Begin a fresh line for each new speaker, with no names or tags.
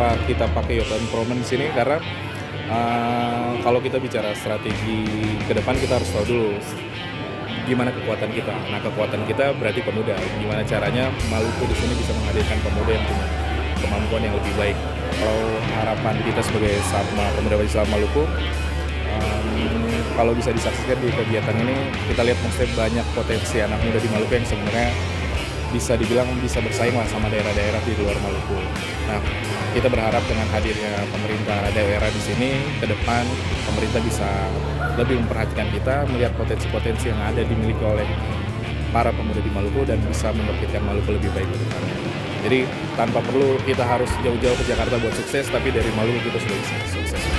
kenapa kita pakai youth empowerment di sini karena kalau kita bicara strategi ke depan kita harus tahu dulu gimana kekuatan kita. Nah, kekuatan kita berarti pemuda. Gimana caranya Maluku di sini bisa menghadirkan pemuda yang punya kemampuan yang lebih baik. Kalau harapan kita sebagai pemuda Islam Maluku, kalau bisa disaksikan di kegiatan ini, kita lihat maksudnya banyak potensi anak muda di Maluku yang sebenarnya bisa dibilang bisa bersaing lah sama daerah-daerah di luar Maluku. Nah, kita berharap dengan hadirnya pemerintah daerah di sini, ke depan pemerintah bisa lebih memperhatikan kita, melihat potensi-potensi yang ada dimiliki oleh para pemuda di Maluku dan bisa membangkitkan Maluku lebih baik ke depannya. Jadi tanpa perlu kita harus jauh-jauh ke Jakarta buat sukses, tapi dari Maluku kita sudah bisa sukses.